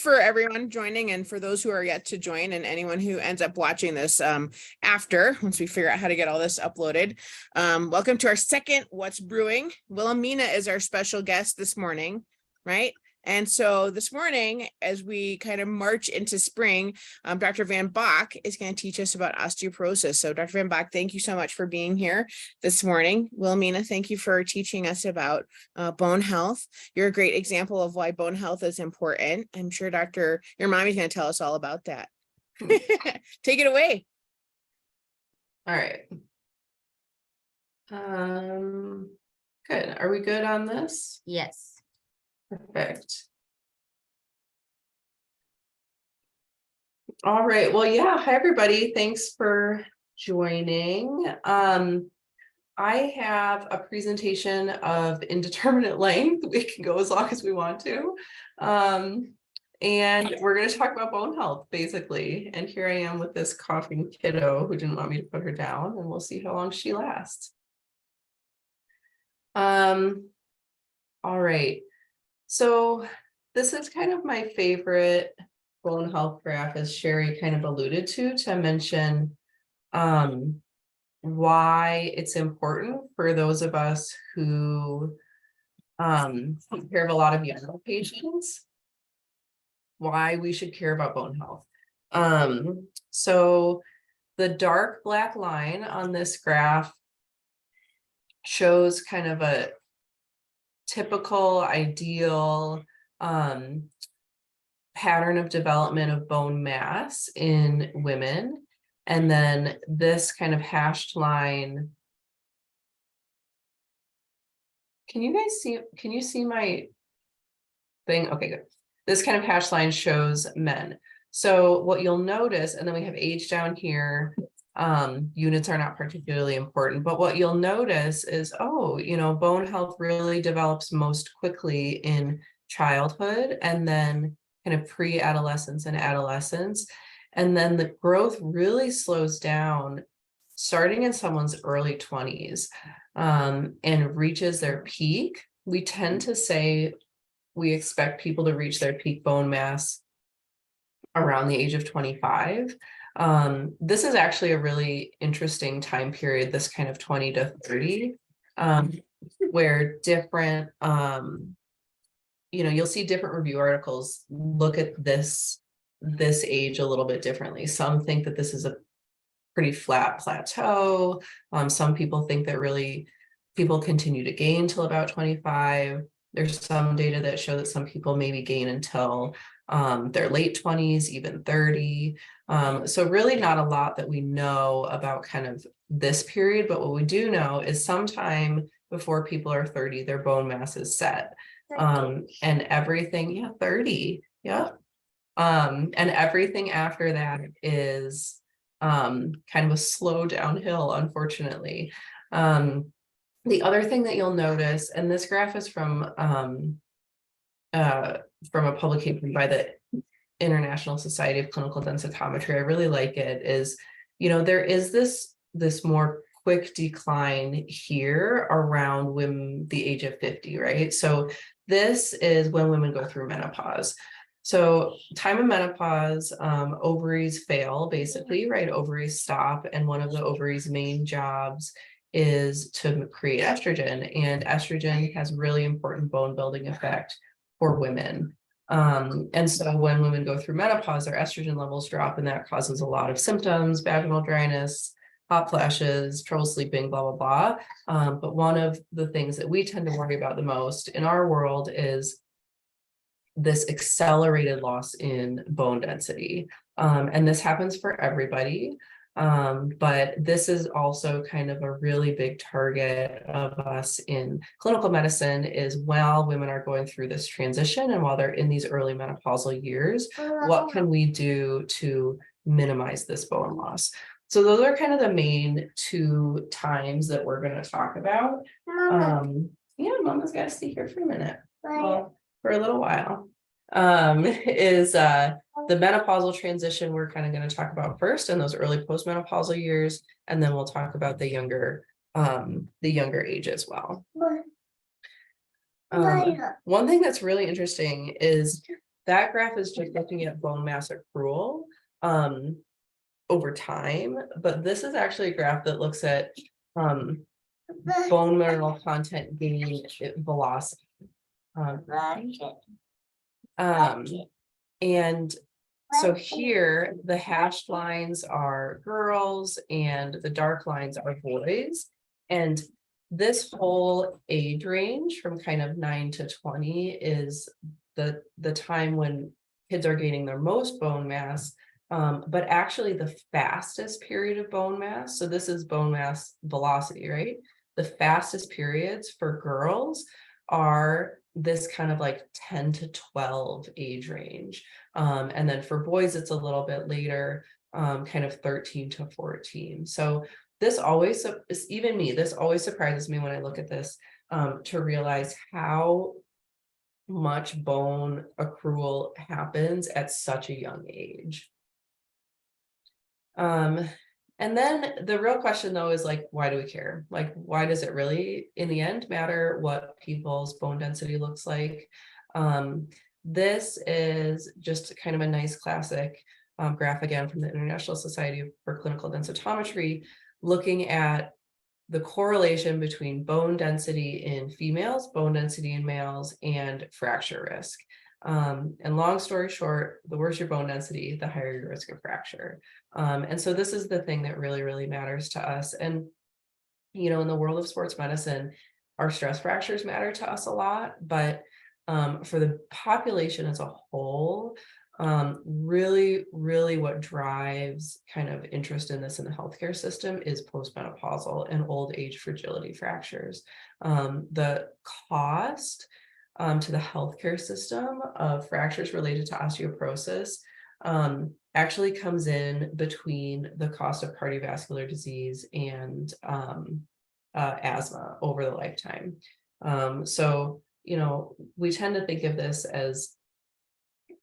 for everyone joining and for those who are yet to join and anyone who ends up watching this after, once we figure out how to get all this uploaded. Welcome to our second What's Brewing. Wilhelmina is our special guest this morning, right? And so this morning, as we kind of march into spring, Dr. VanBaak is going to teach us about osteoporosis. So Dr. VanBaak, thank you so much for being here this morning. Wilhelmina, thank you for teaching us about bone health. You're a great example of why bone health is important. I'm sure your mommy's going to tell us all about that. Take it away. All right. Good. Are we good on this? Yes. Perfect. All right. Well, yeah. Hi, everybody. Thanks for joining. I have a presentation of indeterminate length. We can go as long as we want to. And we're going to talk about bone health, basically. And here I am with this coughing kiddo who didn't want me to put her down, and we'll see how long she lasts. All right. So this is kind of my favorite bone health graph, as Sherry kind of alluded to mention why it's important for those of us who take care of a lot of younger patients, why we should care about bone health. So the dark black line on this graph shows kind of a typical ideal pattern of development of bone mass in women. And then this kind of hashed line. Can you see my thing? Okay, good. This kind of hashed line shows men. So what you'll notice, and then we have age down here. Units are not particularly important, but what you'll notice is, bone health really develops most quickly in childhood and then kind of pre-adolescence and adolescence. And then the growth really slows down starting in someone's early 20s and reaches their peak. We tend to say we expect people to reach their peak bone mass around the age of 25. This is actually a really interesting time period, this kind of 20 to 30, where different, you'll see different review articles look at this age a little bit differently. Some think that this is a pretty flat plateau. Some people think that really people continue to gain till about 25. There's some data that show that some people maybe gain until their late 20s, even 30. So really not a lot that we know about kind of this period, but what we do know is sometime before people are 30, their bone mass is set. And everything, 30, yeah. And everything after that is kind of a slow downhill, unfortunately. The other thing that you'll notice, and this graph is from a publication by the International Society of Clinical Densitometry. I really like it, is, there is this more quick decline here around the age of 50, right? So this is when women go through menopause. So time of menopause, ovaries fail, basically, right? Ovaries stop, and one of the ovaries' main jobs is to create estrogen, and estrogen has really important bone building effect for women. And so when women go through menopause, their estrogen levels drop, and that causes a lot of symptoms: vaginal dryness, hot flashes, trouble sleeping, blah, blah, blah. But one of the things that we tend to worry about the most in our world is this accelerated loss in bone density. And this happens for everybody. But this is also kind of a really big target of us in clinical medicine, is while women are going through this transition and while they're in these early menopausal years, what can we do to minimize this bone loss? So those are kind of the main two times that we're going to talk about. Mama's got to stay here for a minute. Well, for a little while. Is the menopausal transition we're kind of going to talk about first, and those early postmenopausal years, and then we'll talk about the younger age as well. One thing that's really interesting is that graph is just looking at bone mass accrual over time, but this is actually a graph that looks at bone mineral content gain velocity. And so here the hashed lines are girls and the dark lines are boys. And this whole age range from kind of 9 to 20 is the time when kids are gaining their most bone mass, but actually the fastest period of bone mass. So this is bone mass velocity, right? The fastest periods for girls are this kind of like 10 to 12 age range. And then for boys, it's a little bit later, kind of 13 to 14. So this always, even me, this always surprises me when I look at this, to realize how much bone accrual happens at such a young age. And then the real question though is like, why do we care? Like, why does it really in the end matter what people's bone density looks like? This is just kind of a nice classic graph again from the International Society for Clinical Densitometry, looking at the correlation between bone density in females, bone density in males, and fracture risk. And long story short, the worse your bone density, the higher your risk of fracture. And so this is the thing that really, really matters to us. And, you know, in the world of sports medicine, our stress fractures matter to us a lot, but for the population as a whole, really, really what drives kind of interest in this in the healthcare system is postmenopausal and old age fragility fractures. The cost to the healthcare system of fractures related to osteoporosis actually comes in between the cost of cardiovascular disease and asthma over the lifetime. So, you know, we tend to think of this as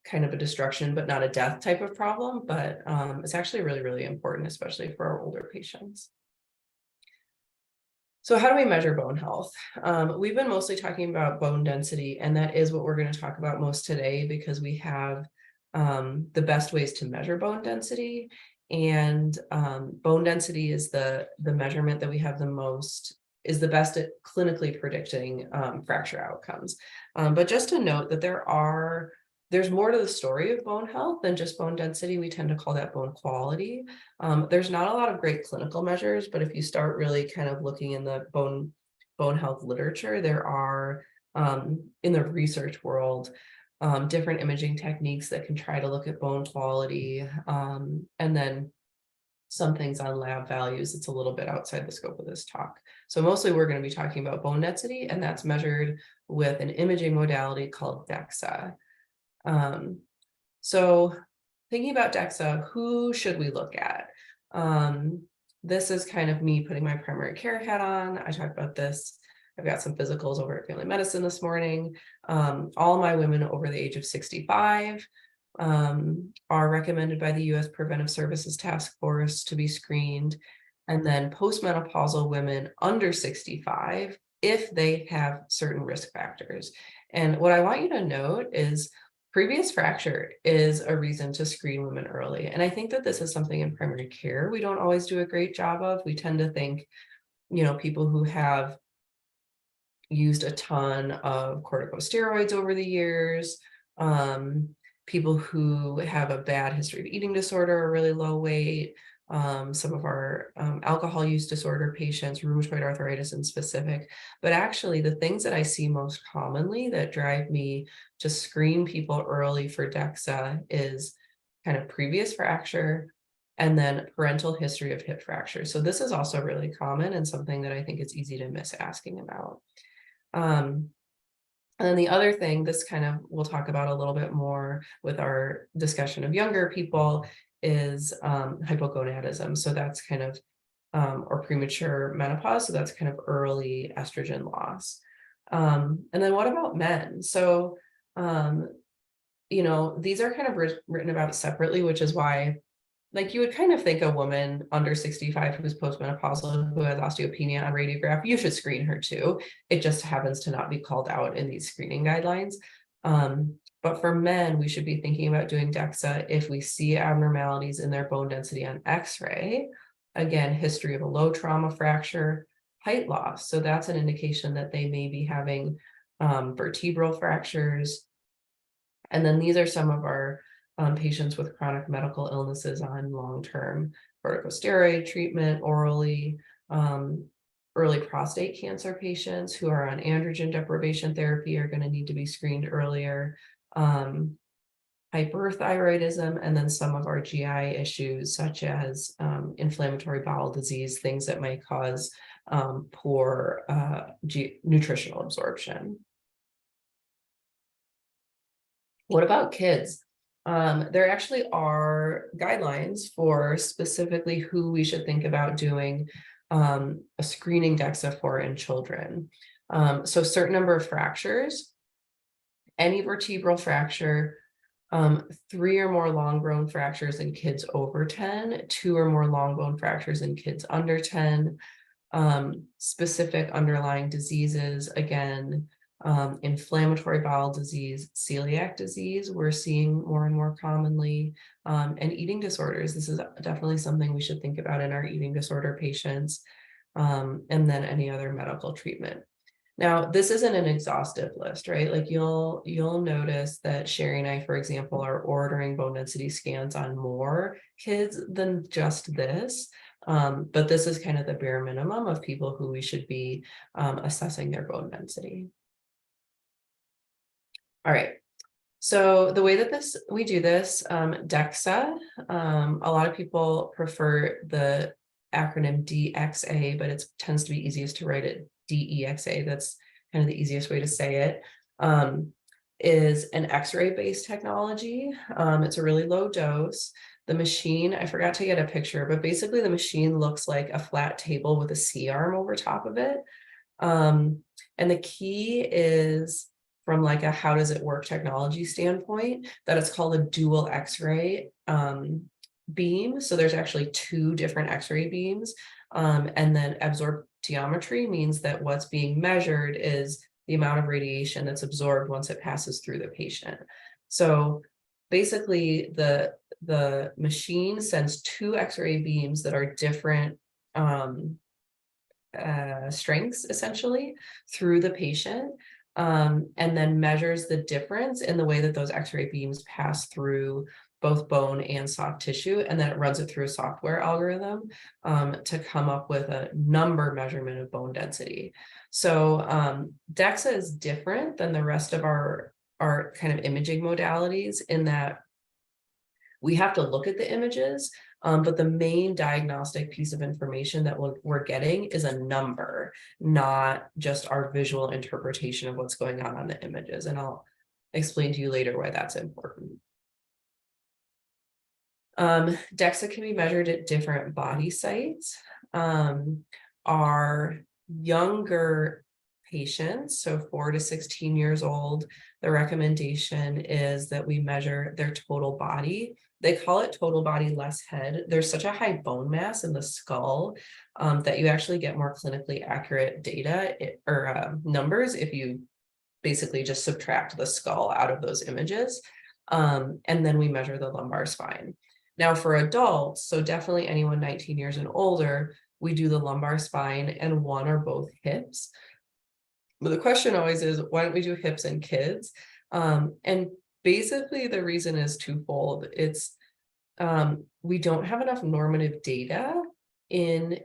kind of a destruction, but not a death type of problem, but it's actually really, really important, especially for our older patients. So how do we measure bone health? We've been mostly talking about bone density, and that is what we're going to talk about most today because we have the best ways to measure bone density. And bone density is the measurement that we have the most, is the best at clinically predicting fracture outcomes. But just to note that there's more to the story of bone health than just bone density. We tend to call that bone quality. There's not a lot of great clinical measures, but if you start really kind of looking in the bone health literature, there are in the research world, different imaging techniques that can try to look at bone quality, and then some things on lab values. It's a little bit outside the scope of this talk. So mostly we're going to be talking about bone density, and that's measured with an imaging modality called DEXA. So thinking about DEXA, who should we look at? This is kind of me putting my primary care hat on. I talked about this. I've got some physicals over at Family Medicine this morning. All my women over the age of 65 are recommended by the U.S. Preventive Services Task Force to be screened. And then postmenopausal women under 65 if they have certain risk factors. And what I want you to note is previous fracture is a reason to screen women early. And I think that this is something in primary care we don't always do a great job of. We tend to think, you know, people who have used a ton of corticosteroids over the years, people who have a bad history of eating disorder or really low weight, some of our alcohol use disorder patients, rheumatoid arthritis in specific. But actually the things that I see most commonly that drive me to screen people early for DEXA is kind of previous fracture and then parental history of hip fracture. So this is also really common and something that I think it's easy to miss asking about. And then the other thing, this kind of we'll talk about a little bit more with our discussion of younger people, is hypogonadism. So that's kind of, or premature menopause. So that's kind of early estrogen loss. And then what about men? So, you know, these are kind of written about separately, which is why, like, you would kind of think a woman under 65 who's postmenopausal, who has osteopenia on radiograph, you should screen her too. It just happens to not be called out in these screening guidelines. But for men, we should be thinking about doing DEXA if we see abnormalities in their bone density on X-ray. Again, history of a low trauma fracture, height loss. So that's an indication that they may be having vertebral fractures. And then these are some of our patients with chronic medical illnesses on long-term corticosteroid treatment orally, early prostate cancer patients who are on androgen deprivation therapy are going to need to be screened earlier, hyperthyroidism, and then some of our GI issues such as inflammatory bowel disease, things that might cause poor nutritional absorption. What about kids? There actually are guidelines for specifically who we should think about doing a screening DEXA for in children. So certain number of fractures, any vertebral fracture, 3 or more long bone fractures in kids over 10, 2 or more long bone fractures in kids under 10, specific underlying diseases, again, inflammatory bowel disease, celiac disease, we're seeing more and more commonly, and eating disorders. This is definitely something we should think about in our eating disorder patients, and then any other medical treatment. Now, this isn't an exhaustive list, right? Like you'll notice that Sherry and I, for example, are ordering bone density scans on more kids than just this. But this is kind of the bare minimum of people who we should be assessing their bone density. All right. So the way that we do this, DEXA, a lot of people prefer the acronym DXA, but it tends to be easiest to write it DEXA. That's kind of the easiest way to say it. Is an X-ray based technology. It's a really low dose. The machine, I forgot to get a picture, but basically the machine looks like a flat table with a C-arm over top of it. And the key is, from like a how does it work technology standpoint, that it's called a dual X-ray beam. So there's actually 2 different X-ray beams. And then absorptiometry means that what's being measured is the amount of radiation that's absorbed once it passes through the patient. So basically the machine sends 2 X-ray beams that are different strengths essentially through the patient, and then measures the difference in the way that those X-ray beams pass through both bone and soft tissue, and then it runs it through a software algorithm to come up with a number measurement of bone density. So DEXA is different than the rest of our kind of imaging modalities in that we have to look at the images, but the main diagnostic piece of information that we're getting is a number, not just our visual interpretation of what's going on the images. And I'll explain to you later why that's important. DEXA can be measured at different body sites. Our younger patients, so 4 to 16 years old, the recommendation is that we measure their total body. They call it total body, less head. There's such a high bone mass in the skull that you actually get more clinically accurate data or numbers if you basically just subtract the skull out of those images. And then we measure the lumbar spine. Now for adults, so definitely anyone 19 years and older, we do the lumbar spine and 1 or both hips. But the question always is, why don't we do hips in kids? And basically the reason is twofold. It's we don't have enough normative data in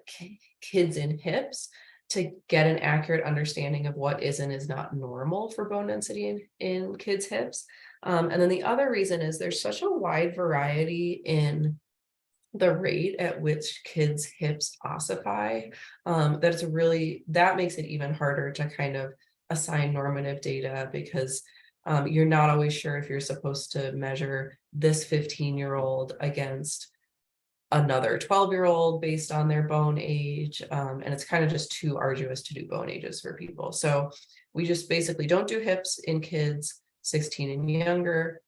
kids in hips to get an accurate understanding of what is and is not normal for bone density in kids' hips. And then the other reason is there's such a wide variety in the rate at which kids' hips ossify, that makes it even harder to kind of assign normative data, because you're not always sure if you're supposed to measure this 15-year-old against another 12-year-old based on their bone age. And it's kind of just too arduous to do bone ages for people. So we just basically don't do hips in kids 16 and younger.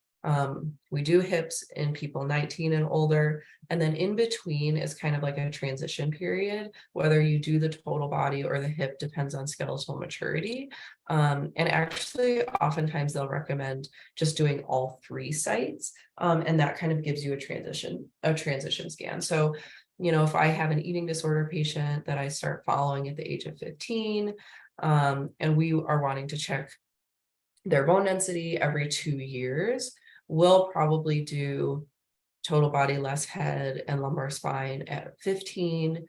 We do hips in people 19 and older, and then in between is kind of like a transition period. Whether you do the total body or the hip depends on skeletal maturity. And actually, oftentimes they'll recommend just doing all 3 sites, and that kind of gives you a transition scan. So, if I have an eating disorder patient that I start following at the age of 15, and we are wanting to check their bone density every 2 years, we'll probably do total body, less head, and lumbar spine at 15.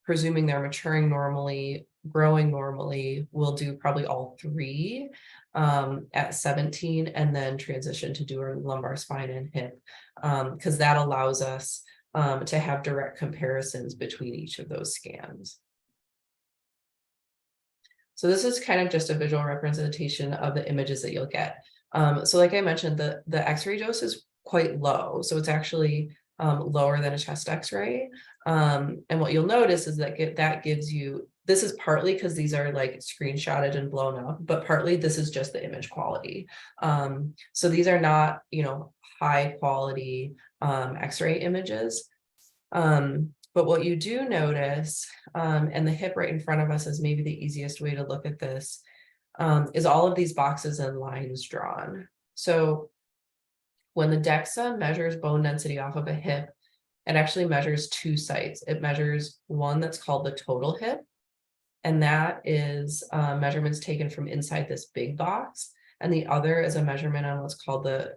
Presuming they're maturing normally, growing normally, we'll do probably all 3 at 17, and then transition to do a lumbar spine and hip, because that allows us to have direct comparisons between each of those scans. So this is kind of just a visual representation of the images that you'll get. So like I mentioned, the X-ray dose is quite low. So it's actually lower than a chest X-ray. And what you'll notice is that that gives you, this is partly because these are like screenshotted and blown up, but partly this is just the image quality. So these are not, high quality X-ray images. But what you do notice, and the hip right in front of us is maybe the easiest way to look at this, is all of these boxes and lines drawn. So when the DEXA measures bone density off of a hip, it actually measures 2 sites. It measures one that's called the total hip, and that is measurements taken from inside this big box. And the other is a measurement on what's called the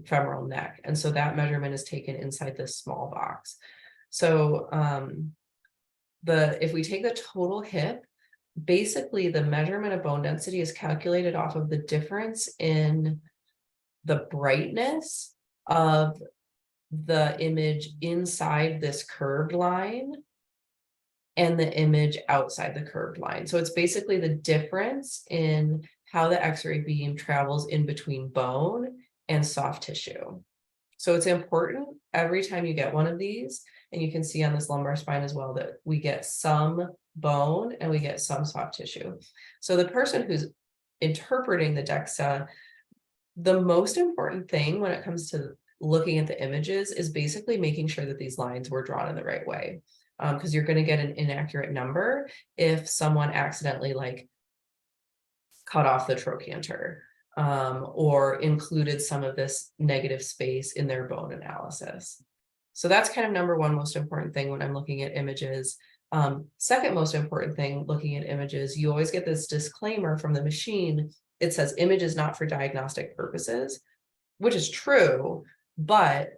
femoral neck. And so that measurement is taken inside this small box. So if we take the total hip, basically the measurement of bone density is calculated off of the difference in the brightness of the image inside this curved line and the image outside the curved line. So it's basically the difference in how the X-ray beam travels in between bone and soft tissue. So it's important every time you get one of these, and you can see on this lumbar spine as well, that we get some bone and we get some soft tissue. So the person who's interpreting the DEXA, the most important thing when it comes to looking at the images is basically making sure that these lines were drawn in the right way. Because you're going to get an inaccurate number if someone accidentally cut off the trochanter or included some of this negative space in their bone analysis. So that's kind of number one most important thing when I'm looking at images. Second most important thing looking at images, you always get this disclaimer from the machine. It says image is not for diagnostic purposes, which is true, but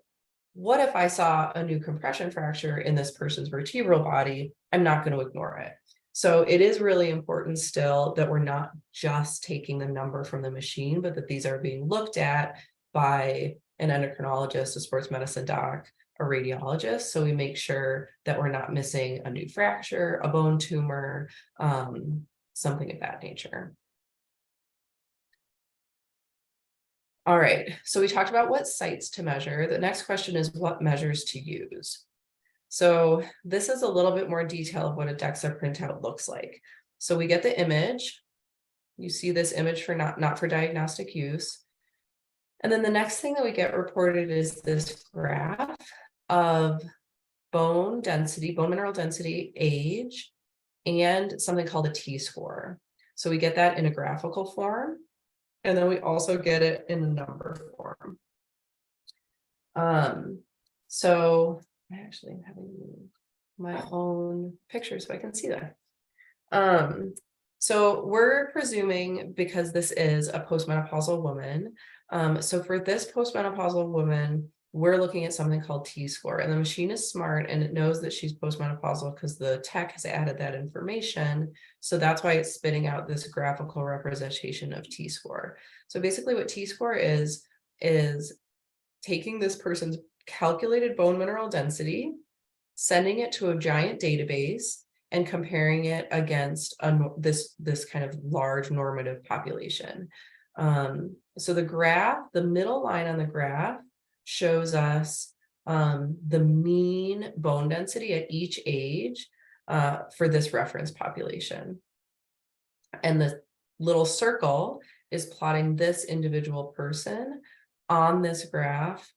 what if I saw a new compression fracture in this person's vertebral body? I'm not going to ignore it. So it is really important still that we're not just taking the number from the machine, but that these are being looked at by an endocrinologist, a sports medicine doc, a radiologist. So we make sure that we're not missing a new fracture, a bone tumor, something of that nature. All right, so we talked about what sites to measure. The next question is what measures to use. So this is a little bit more detail of what a DEXA printout looks like. So we get the image. You see this image for not for diagnostic use. And then the next thing that we get reported is this graph of bone density, bone mineral density, age, and something called a T-score. So we get that in a graphical form. And then we also get it in a number form. So I actually am having my own picture so I can see that. So we're presuming, because this is a postmenopausal woman, so for this postmenopausal woman, we're looking at something called T-score, and the machine is smart and it knows that she's postmenopausal because the tech has added that information. So that's why it's spitting out this graphical representation of T-score. So basically what T-score is taking this person's calculated bone mineral density, sending it to a giant database, and comparing it against this kind of large normative population. So the graph, the middle line on the graph, shows us the mean bone density at each age for this reference population. And the little circle is plotting this individual person on this graph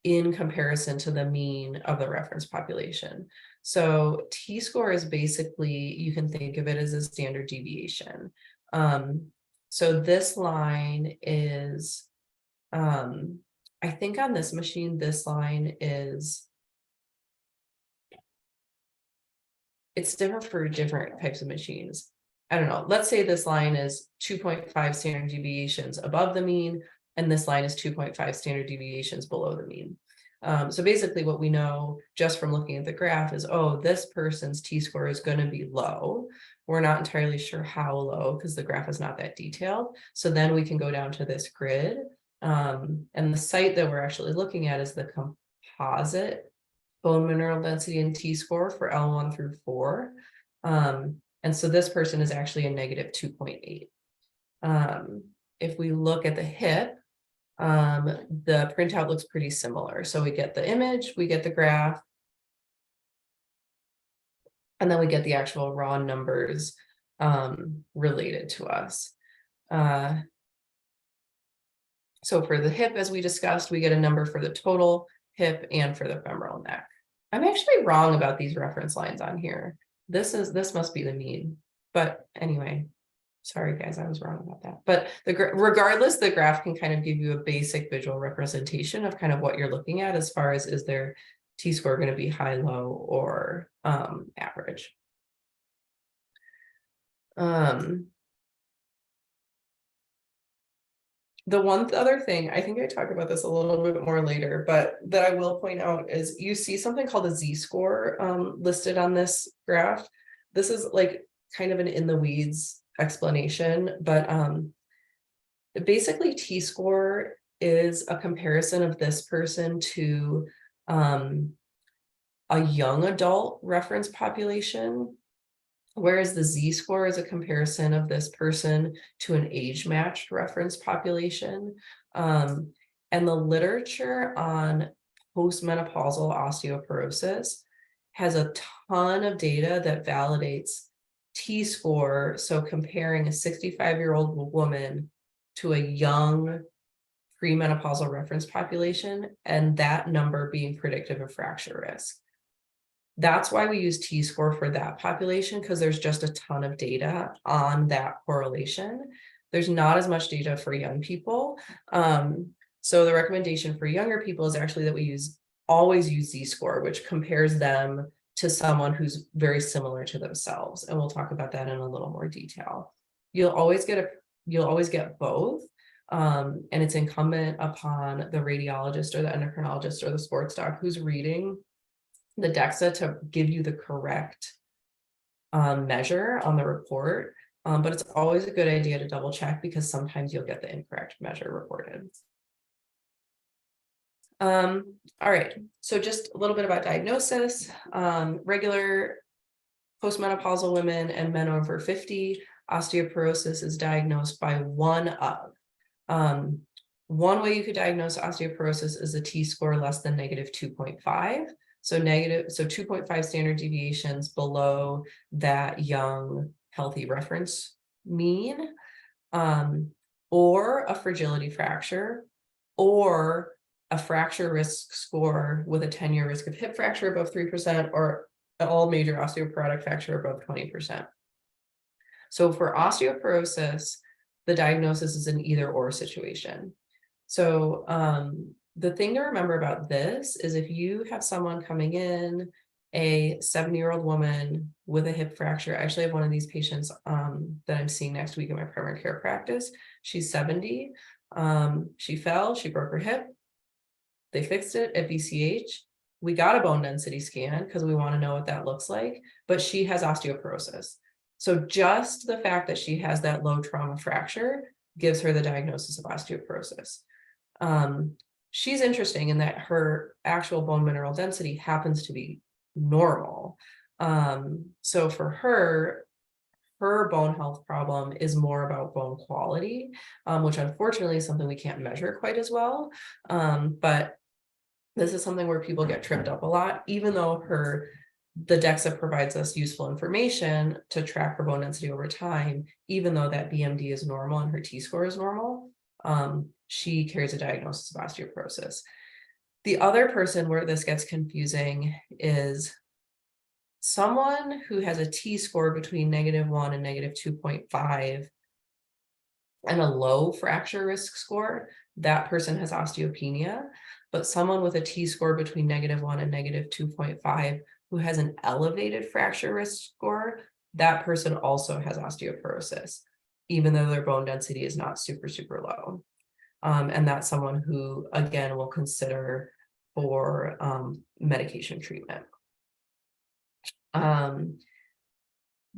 in comparison to the mean of the reference population. So t-score is basically, you can think of it as a standard deviation. So this line is, I think on this machine, this line is, it's different for different types of machines. I don't know, let's say this line is 2.5 standard deviations above the mean, and this line is 2.5 standard deviations below the mean. So basically what we know just from looking at the graph is, oh, this person's t-score is going to be low. We're not entirely sure how low because the graph is not that detailed. So then we can go down to this grid. And the site that we're actually looking at is the composite bone mineral density and t-score for L1 through 4. And so this person is actually a negative 2.8. If we look at the hip, the printout looks pretty similar. So we get the image, we get the graph, and then we get the actual raw numbers related to us. So for the hip, as we discussed, we get a number for the total hip and for the femoral neck. I'm actually wrong about these reference lines on here. This must be the mean, but anyway. Sorry, guys, I was wrong about that. But regardless, the graph can kind of give you a basic visual representation of kind of what you're looking at as far as, is their t-score going to be high, low, or average. The one other thing, I think I talk about this a little bit more later, but that I will point out is you see something called a z-score listed on this graph. This is like kind of an in the weeds explanation, but basically t-score is a comparison of this person to a young adult reference population, whereas the z-score is a comparison of this person to an age-matched reference population. And the literature on postmenopausal osteoporosis has a ton of data that validates t-score, so comparing a 65-year-old woman to a young premenopausal reference population, and that number being predictive of fracture risk. That's why we use t-score for that population, because there's just a ton of data on that correlation. There's not as much data for young people. So the recommendation for younger people is actually that we always use z-score, which compares them to someone who's very similar to themselves. And we'll talk about that in a little more detail. You'll always get both. And it's incumbent upon the radiologist or the endocrinologist or the sports doc who's reading the DEXA to give you the correct measure on the report. But it's always a good idea to double check, because sometimes you'll get the incorrect measure reported. All right, so just a little bit about diagnosis. Regular postmenopausal women and men over 50, osteoporosis is diagnosed by one of. One way you could diagnose osteoporosis is a t-score less than negative 2.5. So 2.5 standard deviations below that young, healthy reference mean, or a fragility fracture, or a fracture risk score with a 10-year risk of hip fracture above 3%, or all major osteoporotic fracture above 20%. So for osteoporosis, the diagnosis is an either or situation. So the thing to remember about this is, if you have someone coming in, a 70-year-old woman with a hip fracture, I actually have one of these patients that I'm seeing next week in my primary care practice. She's 70. She fell, she broke her hip. They fixed it at BCH. We got a bone density scan because we want to know what that looks like, but she has osteoporosis. So just the fact that she has that low trauma fracture gives her the diagnosis of osteoporosis. She's interesting in that her actual bone mineral density happens to be normal. So for her bone health problem is more about bone quality, which unfortunately is something we can't measure quite as well. But this is something where people get tripped up a lot, even though her the DEXA provides us useful information to track her bone density over time, even though that BMD is normal and her T-score is normal. She carries a diagnosis of osteoporosis. The other person where this gets confusing is someone who has a T-score between -1 and -2.5 and a low fracture risk score. That person has osteopenia, but someone with a T-score between -1 and -2.5 who has an elevated fracture risk score, that person also has osteoporosis, even though their bone density is not super, super low. And that's someone who, again, will consider for medication treatment.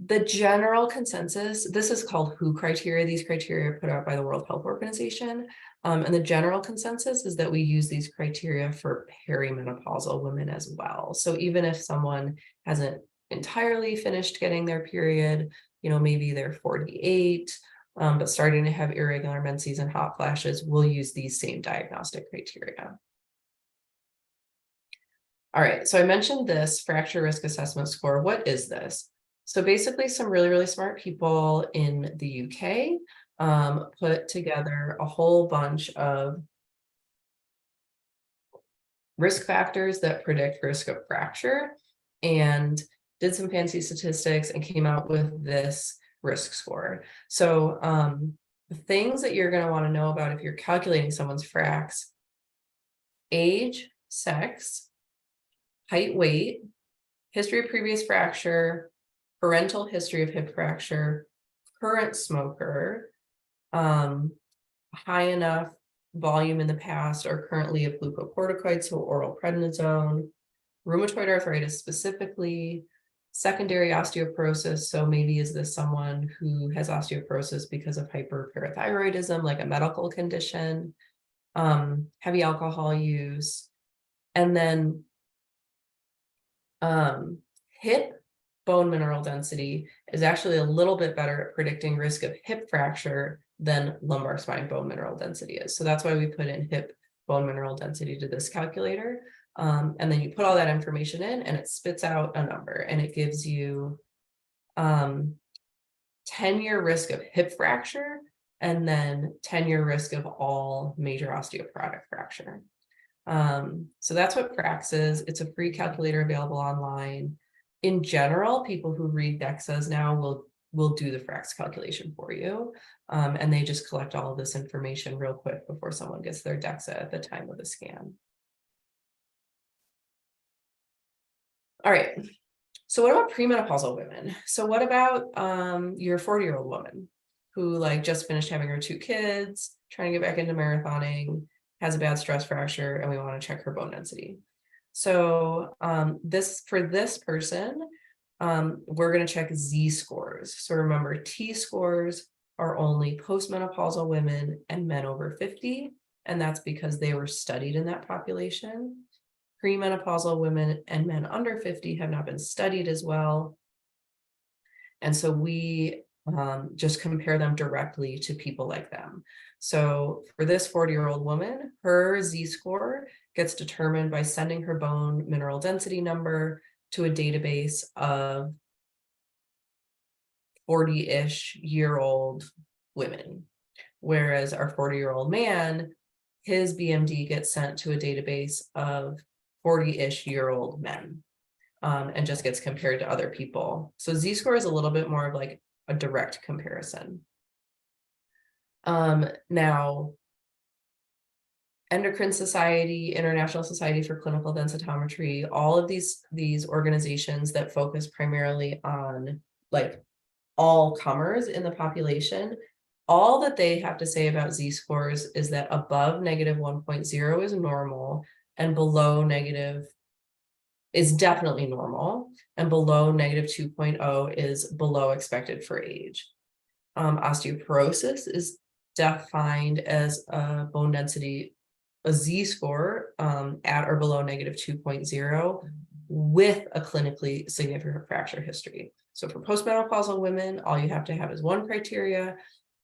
The general consensus, this is called WHO criteria. These criteria are put out by the World Health Organization. And the general consensus is that we use these criteria for perimenopausal women as well. So even if someone hasn't entirely finished getting their period, maybe they're 48, but starting to have irregular menses and hot flashes, we'll use these same diagnostic criteria. All right, so I mentioned this fracture risk assessment score. What is this? So basically some really, really smart people in the UK put together a whole bunch of risk factors that predict risk of fracture and did some fancy statistics and came out with this risk score. So the things that you're going to want to know about if you're calculating someone's fracs: age, sex, height, weight, history of previous fracture, parental history of hip fracture, current smoker, high enough volume in the past or currently of glucocorticoids, so oral prednisone, rheumatoid arthritis specifically, secondary osteoporosis. So maybe is this someone who has osteoporosis because of hyperparathyroidism, like a medical condition, heavy alcohol use, and then hip bone mineral density is actually a little bit better at predicting risk of hip fracture than lumbar spine bone mineral density is. So that's why we put in hip bone mineral density to this calculator. And then you put all that information in and it spits out a number and it gives you 10-year risk of hip fracture and then 10-year risk of all major osteoporotic fracture. So that's what FRAX is. It's a free calculator available online. In general, people who read DEXAs now will do the FRAX calculation for you. And they just collect all of this information real quick before someone gets their DEXA at the time of the scan. All right. So what about premenopausal women? So what about your 40-year-old woman who just finished having her 2 kids, trying to get back into marathoning, has a bad stress fracture, and we want to check her bone density. So for this person, we're going to check Z scores. So remember, T scores are only postmenopausal women and men over 50, and that's because they were studied in that population. Premenopausal women and men under 50 have not been studied as well. And so we just compare them directly to people like them. So for this 40-year-old woman, her Z-score gets determined by sending her bone mineral density number to a database of 40-ish year old women. Whereas our 40-year-old man, his BMD gets sent to a database of 40-ish year old men and just gets compared to other people. So Z-score is a little bit more of a direct comparison. Now, Endocrine Society, International Society for Clinical Densitometry, all of these organizations that focus primarily on all comers in the population, all that they have to say about Z-scores is that above -1.0 is normal and below negative is definitely normal, and below -2.0 is below expected for age. Osteoporosis is defined as a bone density, a Z-score at or below -2.0 with a clinically significant fracture history. So for postmenopausal women, all you have to have is one criteria.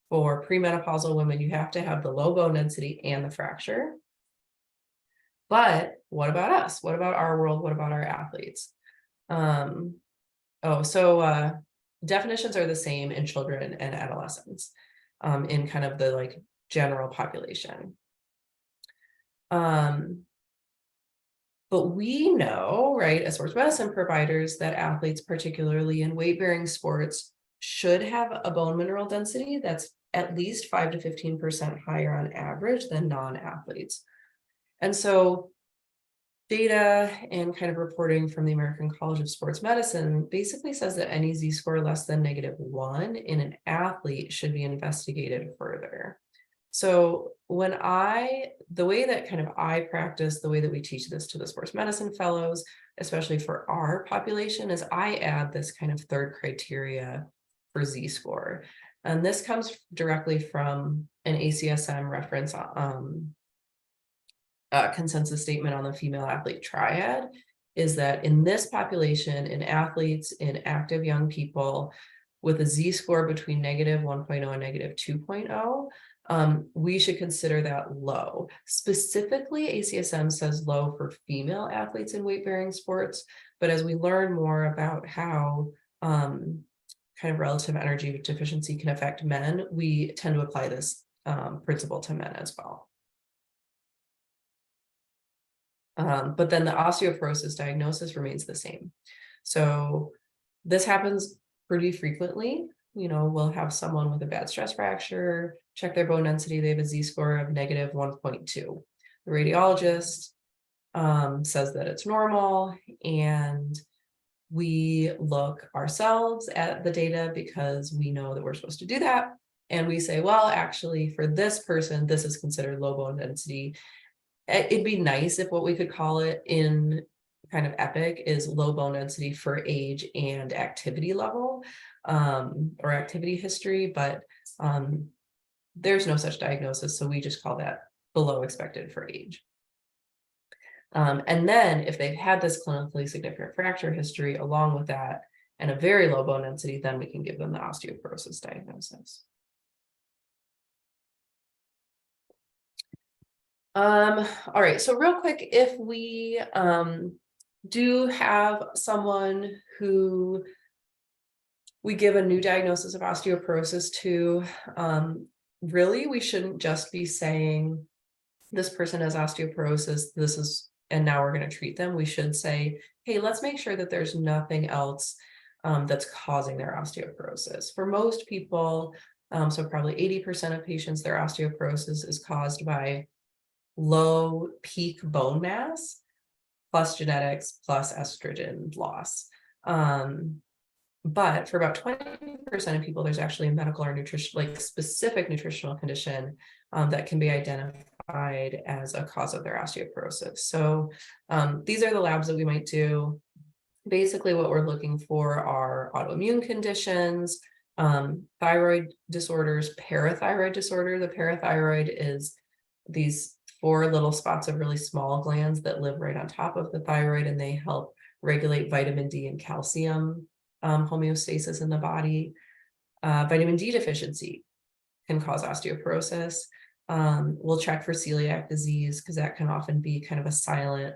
For premenopausal women, you have to have the low bone density and the fracture. But what about us? What about our world? What about our athletes? Definitions are the same in children and adolescents, in kind of the like general population. But we know, right, as sports medicine providers, that athletes, particularly in weight-bearing sports, should have a bone mineral density that's at least 5 to 15% higher on average than non-athletes. And so data and kind of reporting from the American College of Sports Medicine basically says that any Z-score less than -1 in an athlete should be investigated further. So the way that kind of I practice, the way that we teach this to the sports medicine fellows, especially for our population, is I add this kind of third criteria for Z-score. And this comes directly from an ACSM reference consensus statement on the female athlete triad, is that in this population, in athletes, in active young people with a Z-score between -1.0 and -2.0, we should consider that low. Specifically, ACSM says low for female athletes in weight-bearing sports, but as we learn more about how kind of relative energy deficiency can affect men, we tend to apply this principle to men as well. But then the osteoporosis diagnosis remains the same. So this happens pretty frequently. You know, we'll have someone with a bad stress fracture, check their bone density, they have a Z-score of -1.2. The radiologist says that it's normal, and we look ourselves at the data because we know that we're supposed to do that. And we say, well, actually, for this person, this is considered low bone density. It'd be nice if what we could call it in kind of EPIC is low bone density for age and activity level, or activity history, but there's no such diagnosis, so we just call that below expected for age. And then if they've had this clinically significant fracture history along with that and a very low bone density, then we can give them the osteoporosis diagnosis. All right, so real quick, if we do have someone who we give a new diagnosis of osteoporosis to, really, we shouldn't just be saying this person has osteoporosis, and now we're going to treat them. We should say, hey, let's make sure that there's nothing else that's causing their osteoporosis. For most people, so probably 80% of patients, their osteoporosis is caused by low peak bone mass plus genetics plus estrogen loss. But for about 20% of people, there's actually a medical or specific nutritional condition that can be identified as a cause of their osteoporosis. So these are the labs that we might do. Basically, what we're looking for are autoimmune conditions, thyroid disorders, parathyroid disorder. The parathyroid is these 4 little spots of really small glands that live right on top of the thyroid, and they help regulate vitamin D and calcium homeostasis in the body. Vitamin D deficiency can cause osteoporosis. We'll check for celiac disease because that can often be kind of a silent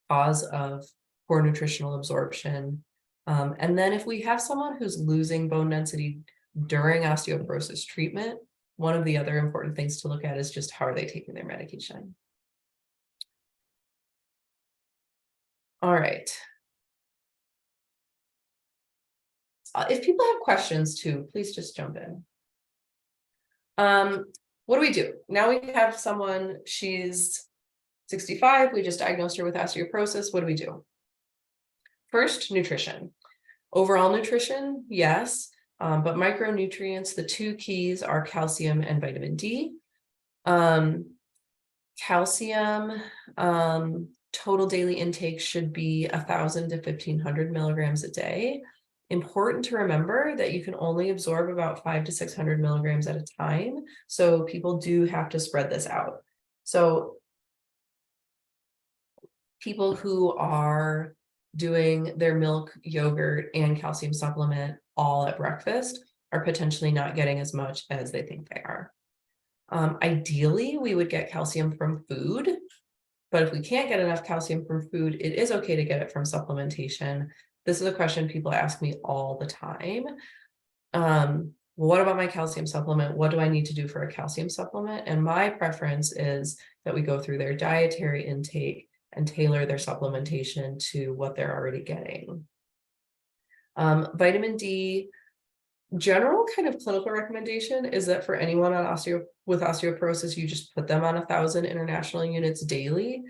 cause of poor nutritional absorption. And then if we have someone who's losing bone density during osteoporosis treatment, one of the other important things to look at is just how are they taking their medication. All right. If people have questions too, please just jump in. What do we do? Now we have someone, she's 65, we just diagnosed her with osteoporosis. What do we do? First, nutrition. Overall nutrition, yes. But micronutrients, the 2 keys are calcium and vitamin D. Calcium, total daily intake should be 1,000 to 1,500 milligrams a day. Important to remember that you can only absorb about 500 to 600 milligrams at a time. So people do have to spread this out. So people who are doing their milk, yogurt, and calcium supplement all at breakfast are potentially not getting as much as they think they are. Ideally, we would get calcium from food. But if we can't get enough calcium from food, it is okay to get it from supplementation. This is a question people ask me all the time. What about my calcium supplement? What do I need to do for a calcium supplement? And my preference is that we go through their dietary intake and tailor their supplementation to what they're already getting. Vitamin D, general kind of clinical recommendation is that for anyone on with osteoporosis, you just put them on 1,000 international units daily.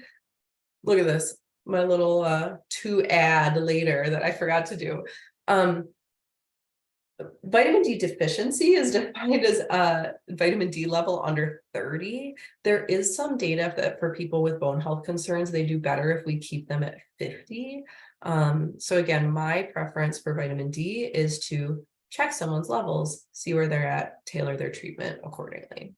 Look at this, my little to add later that I forgot to do. Vitamin D deficiency is defined as a vitamin D level under 30. There is some data that for people with bone health concerns, they do better if we keep them at 50. So again, my preference for vitamin D is to check someone's levels, see where they're at, tailor their treatment accordingly.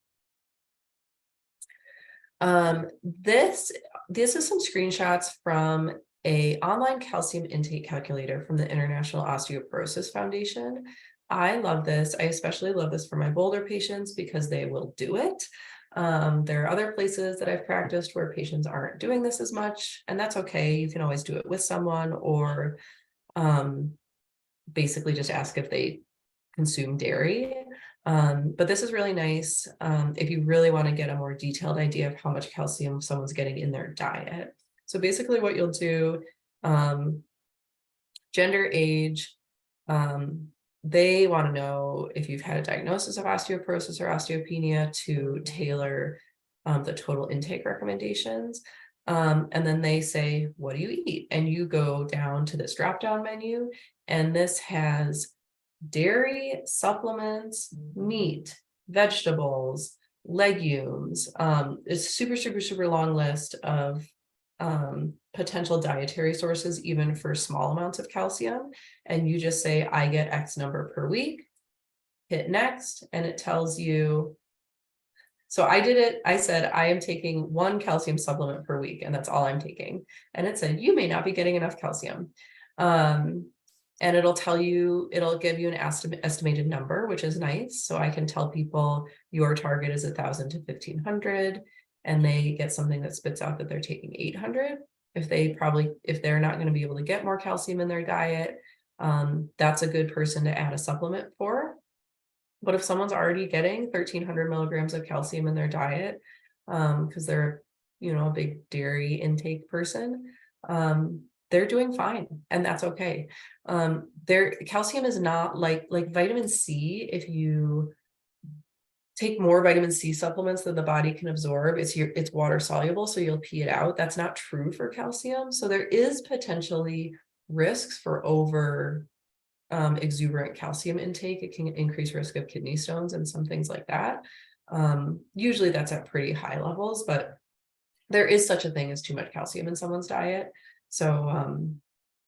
This is some screenshots from an online calcium intake calculator from the International Osteoporosis Foundation. I love this. I especially love this for my Boulder patients because they will do it. There are other places that I've practiced where patients aren't doing this as much, and that's okay. You can always do it with someone, or basically just ask if they consume dairy. But this is really nice if you really want to get a more detailed idea of how much calcium someone's getting in their diet. So basically what you'll do, gender, age, they want to know if you've had a diagnosis of osteoporosis or osteopenia to tailor the total intake recommendations. And then they say, what do you eat? And you go down to this drop-down menu, and this has dairy, supplements, meat, vegetables, legumes. It's super, super, super long list of potential dietary sources, even for small amounts of calcium. And you just say, I get X number per week, hit next, and it tells you. So I did it. I said, I am taking 1 calcium supplement per week, and that's all I'm taking. And it said, you may not be getting enough calcium. And it'll tell you, it'll give you an estimated number, which is nice. So I can tell people your target is 1,000 to 1,500, and they get something that spits out that they're taking 800. If they're not going to be able to get more calcium in their diet, that's a good person to add a supplement for. But if someone's already getting 1,300 milligrams of calcium in their diet, because they're, a big dairy intake person, they're doing fine, and that's okay. Their calcium is not like vitamin C. If you take more vitamin C supplements than the body can absorb, it's water soluble, so you'll pee it out. That's not true for calcium. So there is potentially risks for over exuberant calcium intake. It can increase risk of kidney stones and some things like that. Usually that's at pretty high levels, but there is such a thing as too much calcium in someone's diet. So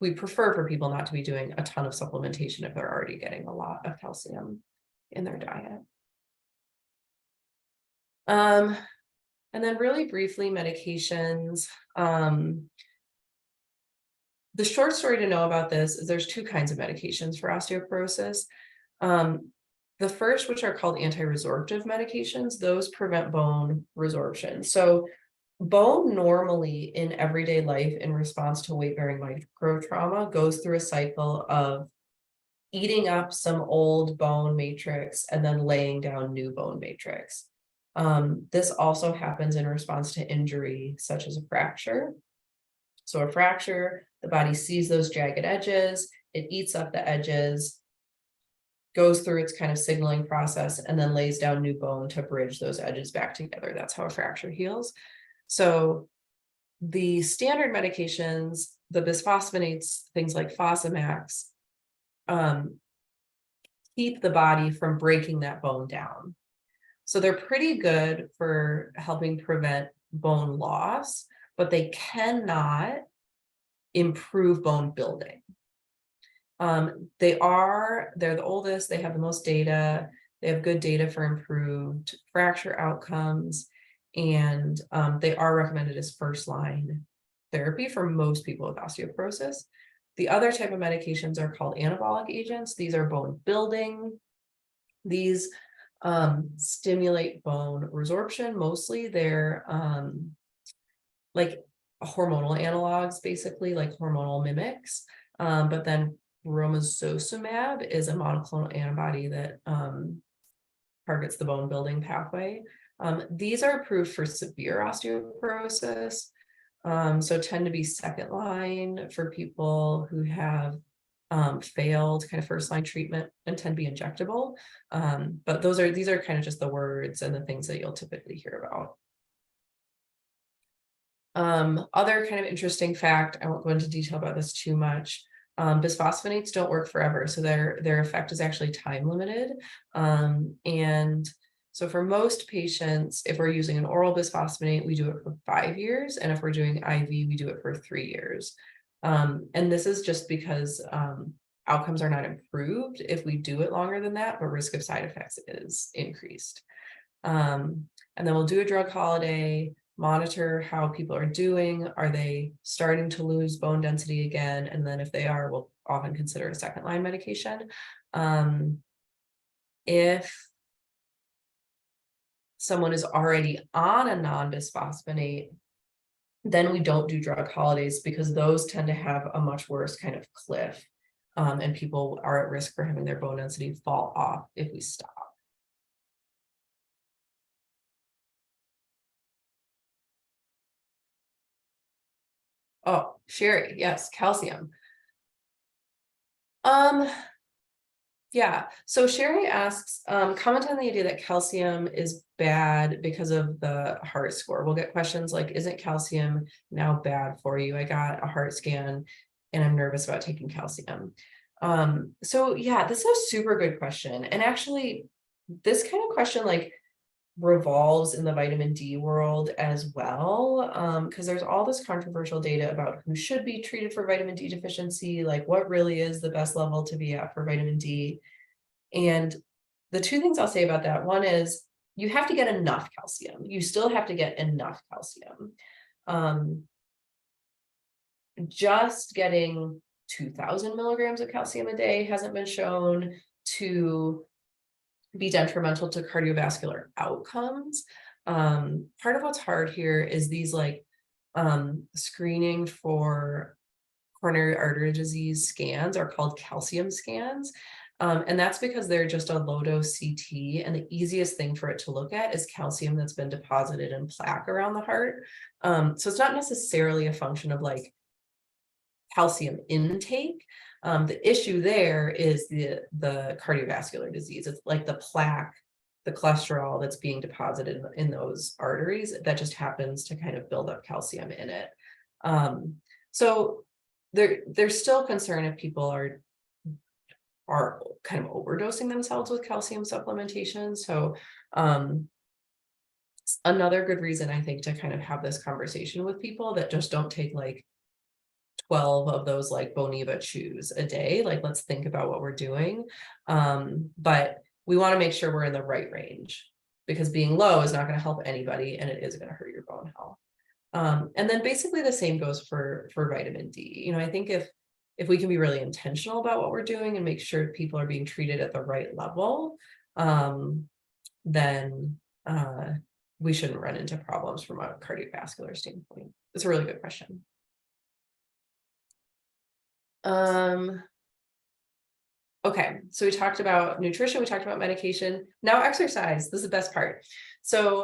we prefer for people not to be doing a ton of supplementation if they're already getting a lot of calcium in their diet. And then really briefly, medications. The short story to know about this is there's 2 kinds of medications for osteoporosis. The first, which are called anti-resorptive medications, those prevent bone resorption. So bone normally in everyday life in response to weight-bearing micro trauma goes through a cycle of eating up some old bone matrix and then laying down new bone matrix. This also happens in response to injury, such as a fracture. So a fracture, the body sees those jagged edges, it eats up the edges, goes through its kind of signaling process, and then lays down new bone to bridge those edges back together. That's how a fracture heals. So the standard medications, the bisphosphonates, things like Fosamax, keep the body from breaking that bone down. So they're pretty good for helping prevent bone loss, but they cannot improve bone building. They're the oldest, they have the most data, they have good data for improved fracture outcomes, and they are recommended as first-line therapy for most people with osteoporosis. The other type of medications are called anabolic agents. These are bone building. These stimulate bone resorption. Mostly they're like hormonal analogs, basically like hormonal mimics. But then romosozumab is a monoclonal antibody that targets the bone building pathway. These are approved for severe osteoporosis, so tend to be second line for people who have failed kind of first line treatment and tend to be injectable. But these are kind of just the words and the things that you'll typically hear about. Other kind of interesting fact, I won't go into detail about this too much. Bisphosphonates don't work forever, so their effect is actually time limited. And so for most patients, if we're using an oral bisphosphonate, we do it for 5 years, and if we're doing IV, we do it for 3 years. And this is just because outcomes are not improved if we do it longer than that, but risk of side effects is increased. And then we'll do a drug holiday, monitor how people are doing. Are they starting to lose bone density again? And then if they are, we'll often consider a second line medication. If someone is already on a non-bisphosphonate, then we don't do drug holidays because those tend to have a much worse kind of cliff. And people are at risk for having their bone density fall off if we stop. Oh, Sherry, yes, calcium. Yeah, so Sherry asks, comment on the idea that calcium is bad because of the heart score. We'll get questions like, isn't calcium now bad for you? I got a heart scan and I'm nervous about taking calcium. So yeah, this is a super good question. And actually, this kind of question like revolves in the vitamin D world as well, because there's all this controversial data about who should be treated for vitamin D deficiency, like what really is the best level to be at for vitamin D. And the two things I'll say about that, one is you have to get enough calcium. You still have to get enough calcium. Just getting 2,000 milligrams of calcium a day hasn't been shown to be detrimental to cardiovascular outcomes. Part of what's hard here is these like screening for coronary artery disease scans are called calcium scans. And that's because they're just a low dose CT, and the easiest thing for it to look at is calcium that's been deposited in plaque around the heart. So it's not necessarily a function of like calcium intake. The issue there is the cardiovascular disease. It's like the plaque, the cholesterol that's being deposited in those arteries that just happens to kind of build up calcium in it. So there's still concern if people are kind of overdosing themselves with calcium supplementation. So another good reason I think to kind of have this conversation with people that just don't take like 12 of those like Boniva chews a day. Like, let's think about what we're doing. But we want to make sure we're in the right range, because being low is not going to help anybody, and it is going to hurt your bone health. And then basically the same goes for vitamin D. You know, I think if we can be really intentional about what we're doing and make sure people are being treated at the right level, then we shouldn't run into problems from a cardiovascular standpoint. It's a really good question. Okay, so we talked about nutrition, we talked about medication. Now exercise, this is the best part. So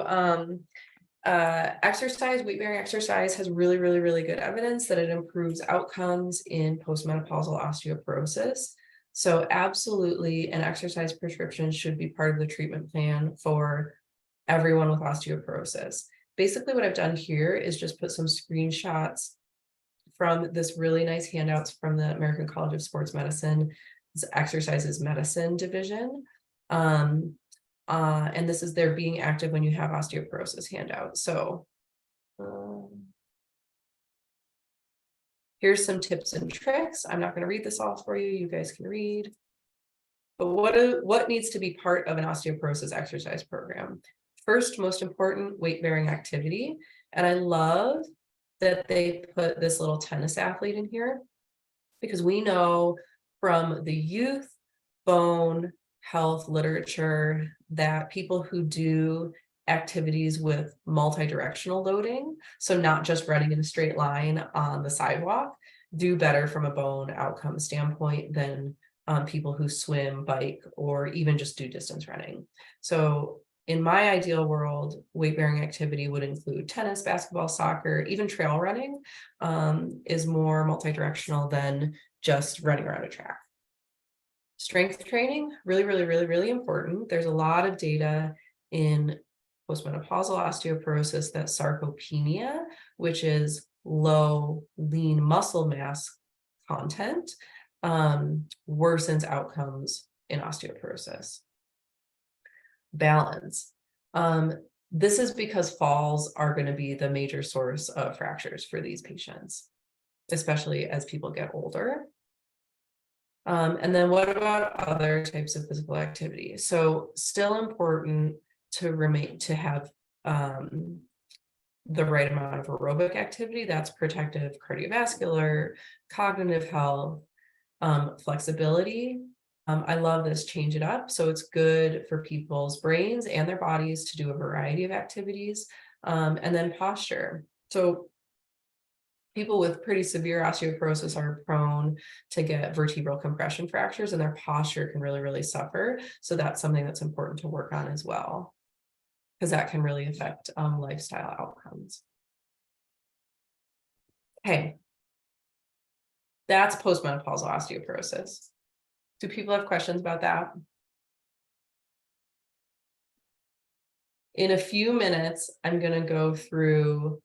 exercise, weight-bearing exercise has really, really, really good evidence that it improves outcomes in postmenopausal osteoporosis. So absolutely, an exercise prescription should be part of the treatment plan for everyone with osteoporosis. Basically, what I've done here is just put some screenshots from this really nice handouts from the American College of Sports Medicine, this exercises medicine division. And this is their being active when you have osteoporosis handout. So here's some tips and tricks. I'm not going to read this all for you. You guys can read. But what needs to be part of an osteoporosis exercise program? First, most important, weight-bearing activity. And I love that they put this little tennis athlete in here, because we know from the youth bone health literature that people who do activities with multi-directional loading, so not just running in a straight line on the sidewalk, do better from a bone outcome standpoint than people who swim, bike, or even just do distance running. So in my ideal world, weight-bearing activity would include tennis, basketball, soccer, even trail running is more multi-directional than just running around a track. Strength training, really, really, really, really important. There's a lot of data in postmenopausal osteoporosis that sarcopenia, which is low lean muscle mass content, worsens outcomes in osteoporosis. Balance. This is because falls are going to be the major source of fractures for these patients, especially as people get older. And then what about other types of physical activity? So still important to have the right amount of aerobic activity. That's protective cardiovascular, cognitive health, flexibility. I love this change it up. So it's good for people's brains and their bodies to do a variety of activities. And then posture. So people with pretty severe osteoporosis are prone to get vertebral compression fractures, and their posture can really, really suffer. So that's something that's important to work on as well, because that can really affect lifestyle outcomes. Okay. That's postmenopausal osteoporosis. Do people have questions about that? In a few minutes, I'm going to go through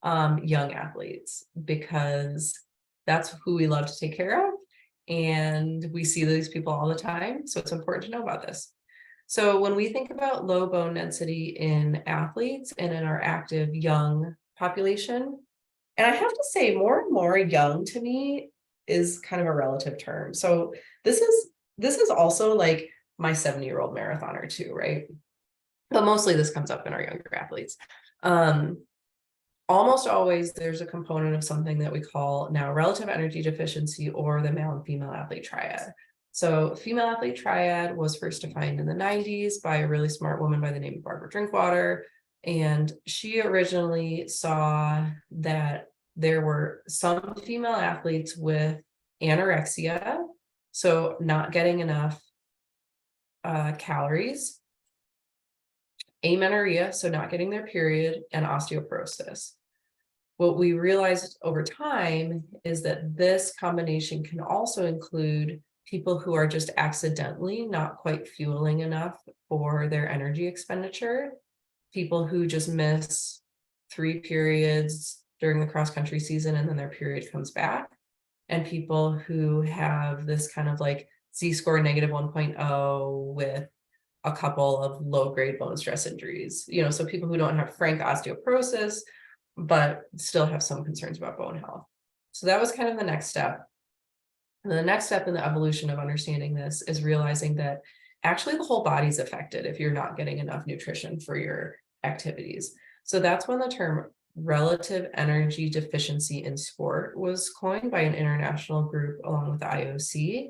young athletes, because that's who we love to take care of, and we see these people all the time, so it's important to know about this. So when we think about low bone density in athletes and in our active young population, and I have to say more and more young to me is kind of a relative term. So this is also like my 70-year-old marathoner too, right? But mostly this comes up in our younger athletes. Almost always there's a component of something that we call now relative energy deficiency, or the male and female athlete triad. So female athlete triad was first defined in the 90s by a really smart woman by the name of Barbara Drinkwater. And she originally saw that there were some female athletes with anorexia, so not getting enough calories, amenorrhea, so not getting their period, and osteoporosis. What we realized over time is that this combination can also include people who are just accidentally not quite fueling enough for their energy expenditure, people who just miss 3 periods during the cross-country season and then their period comes back, and people who have this kind of like Z-score negative 1.0 with a couple of low-grade bone stress injuries, so people who don't have frank osteoporosis, but still have some concerns about bone health. So that was kind of the next step. And the next step in the evolution of understanding this is realizing that actually the whole body's affected if you're not getting enough nutrition for your activities. So that's when the term relative energy deficiency in sport was coined by an international group along with the IOC.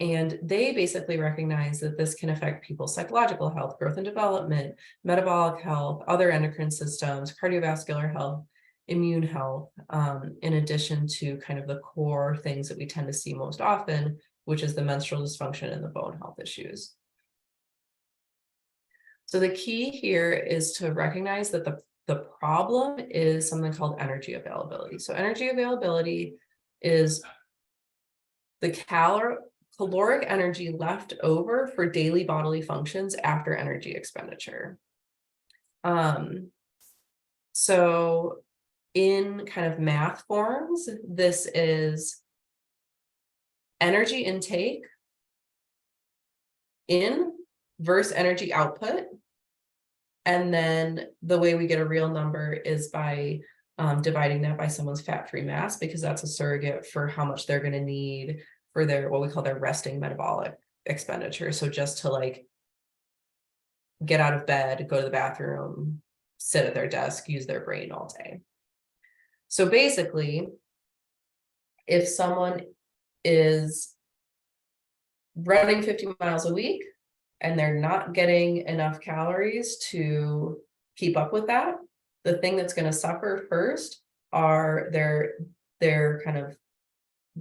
And they basically recognize that this can affect people's psychological health, growth and development, metabolic health, other endocrine systems, cardiovascular health, immune health, in addition to kind of the core things that we tend to see most often, which is the menstrual dysfunction and the bone health issues. So the key here is to recognize that the problem is something called energy availability. So energy availability is the caloric energy left over for daily bodily functions after energy expenditure. So in kind of math forms, this is energy intake in versus energy output. And then the way we get a real number is by dividing that by someone's fat-free mass, because that's a surrogate for how much they're going to need for their, what we call their resting metabolic expenditure. So just to like get out of bed, go to the bathroom, sit at their desk, use their brain all day. So basically, if someone is running 50 miles a week and they're not getting enough calories to keep up with that, the thing that's going to suffer first are their kind of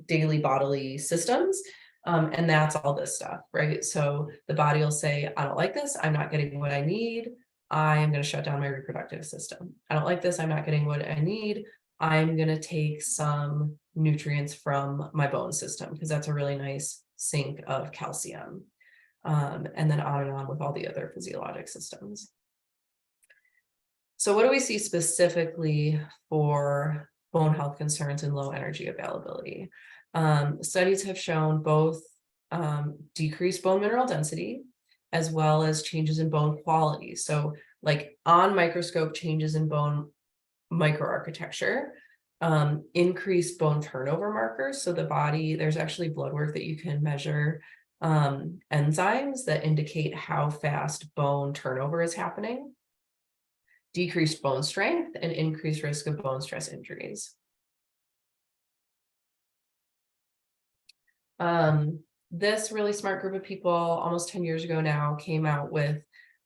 daily bodily systems. And that's all this stuff, right? So the body will say, I don't like this, I'm not getting what I need, I am going to shut down my reproductive system. I don't like this, I'm not getting what I need, I'm going to take some nutrients from my bone system, because that's a really nice sink of calcium. And then on with all the other physiologic systems. So what do we see specifically for bone health concerns and low energy availability? Studies have shown both decreased bone mineral density as well as changes in bone quality. So like on microscope changes in bone microarchitecture, increased bone turnover markers. So the body, there's actually blood work that you can measure enzymes that indicate how fast bone turnover is happening, decreased bone strength, and increased risk of bone stress injuries. This really smart group of people almost 10 years ago now came out with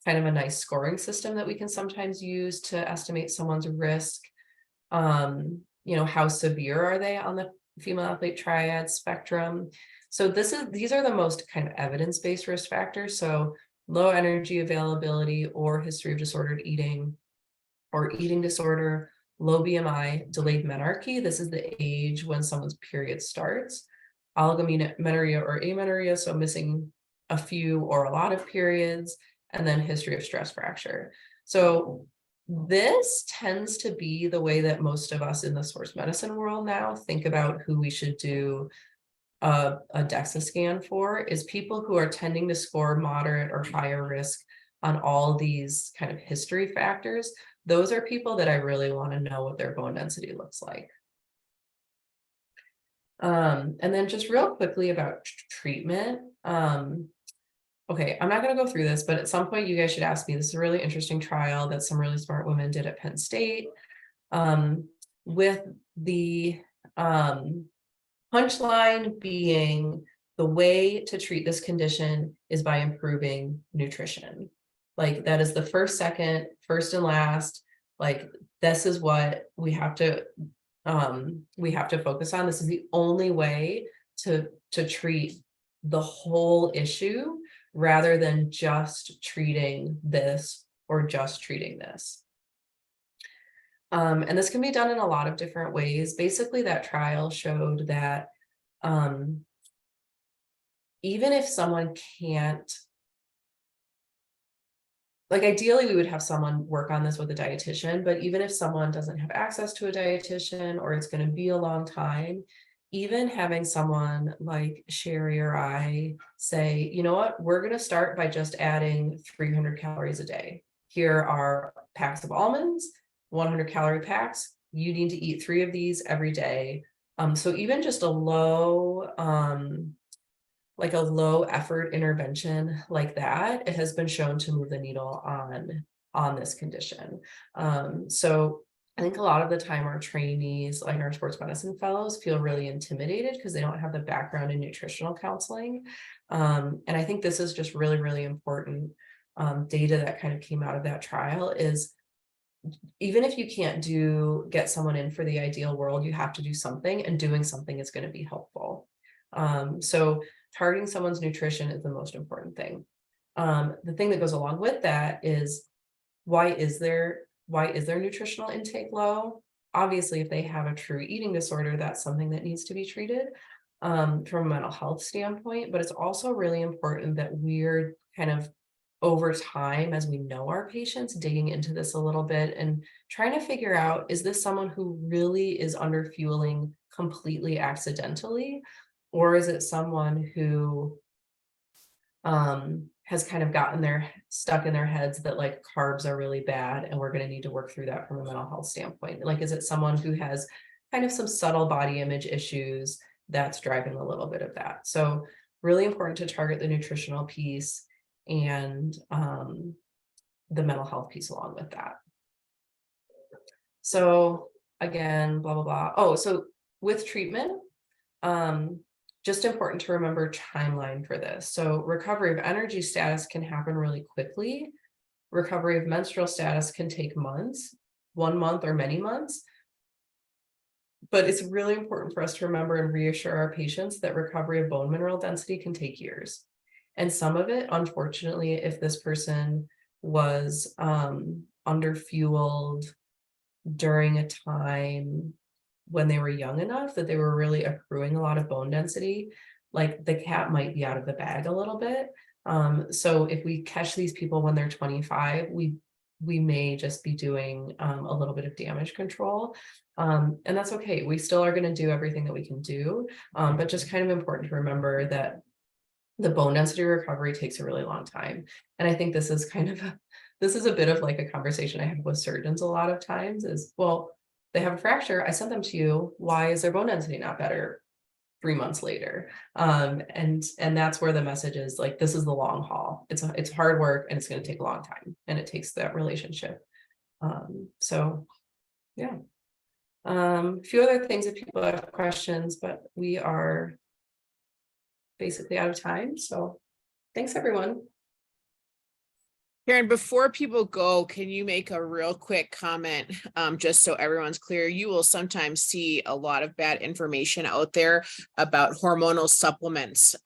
kind of a nice scoring system that we can sometimes use to estimate someone's risk. How severe are they on the female athlete triad spectrum? So these are the most kind of evidence-based risk factors. So low energy availability or history of disordered eating or eating disorder, low BMI, delayed menarche. This is the age when someone's period starts. Oligomenorrhea or amenorrhea, so missing a few or a lot of periods, and then history of stress fracture. So this tends to be the way that most of us in the sports medicine world now think about who we should do a DEXA scan for, is people who are tending to score moderate or higher risk on all these kind of history factors. Those are people that I really want to know what their bone density looks like. And then just real quickly about treatment. Okay, I'm not going to go through this, but at some point you guys should ask me. This is a really interesting trial that some really smart women did at Penn State, with the punchline being the way to treat this condition is by improving nutrition. Like that is the first and last, like this is what we have to focus on. This is the only way to treat the whole issue rather than just treating this or just treating this. And this can be done in a lot of different ways. Basically, that trial showed that even if someone can't, like ideally we would have someone work on this with a dietitian, but even if someone doesn't have access to a dietitian or it's going to be a long time, even having someone like Sherry or I say, you know what, we're going to start by just adding 300 calories a day. Here are packs of almonds, 100 calorie packs. You need to eat 3 of these every day. So even just a low effort intervention like that, it has been shown to move the needle on this condition. So I think a lot of the time our trainees, like our sports medicine fellows, feel really intimidated because they don't have the background in nutritional counseling. And I think this is just really, really important data that kind of came out of that trial is even if you can't get someone in for the ideal world, you have to do something, and doing something is going to be helpful. So targeting someone's nutrition is the most important thing. The thing that goes along with that is why is their nutritional intake low? Obviously, if they have a true eating disorder, that's something that needs to be treated from a mental health standpoint. But it's also really important that we're kind of over time, as we know our patients, digging into this a little bit and trying to figure out, is this someone who really is under fueling completely accidentally? Or is it someone who has kind of stuck in their heads that like carbs are really bad and we're going to need to work through that from a mental health standpoint? Like, is it someone who has kind of some subtle body image issues that's driving a little bit of that? So really important to target the nutritional piece and the mental health piece along with that. So again, blah, blah, blah. Oh, so with treatment, just important to remember timeline for this. So recovery of energy status can happen really quickly. Recovery of menstrual status can take months, 1 month or many months. But it's really important for us to remember and reassure our patients that recovery of bone mineral density can take years. And some of it, unfortunately, if this person was underfueled during a time when they were young enough that they were really accruing a lot of bone density, like the cat might be out of the bag a little bit. So if we catch these people when they're 25, we may just be doing a little bit of damage control. And that's okay. We still are going to do everything that we can do, but just kind of important to remember that the bone density recovery takes a really long time. And I think this is kind of this is a bit of like a conversation I have with surgeons a lot of times is, well, they have a fracture. I sent them to you. Why is their bone density not better 3 months later? And that's where the message is like, this is the long haul. It's hard work and it's going to take a long time and it takes that relationship. So yeah. A few other things if people have questions, but we are basically out of time. So thanks everyone. Karen, before people go, can you make a real quick comment, just so everyone's clear? You will sometimes see a lot of bad information out there about hormonal supplements,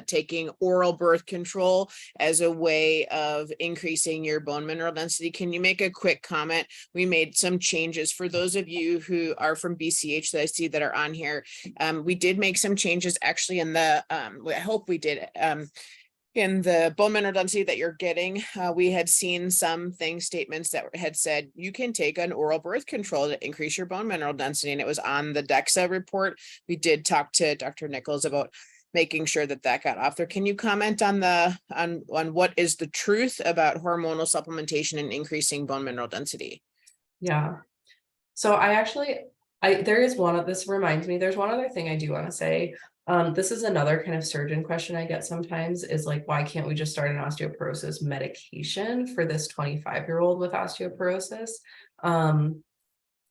taking oral birth control as a way of increasing your bone mineral density. Can you make a quick comment? We made some changes for those of you who are from BCH that I see that are on here. We did make some changes actually in the, I hope we did, in the bone mineral density that you're getting. We had seen some statements that had said you can take an oral birth control to increase your bone mineral density, and it was on the DEXA report. We did talk to Dr. Nichols about making sure that that got off there. Can you comment on the on what is the truth about hormonal supplementation and increasing bone mineral density? Yeah. So there is one of this reminds me, there's one other thing I do want to say. This is another kind of surgeon question I get sometimes is like, why can't we just start an osteoporosis medication for this 25-year-old with osteoporosis? And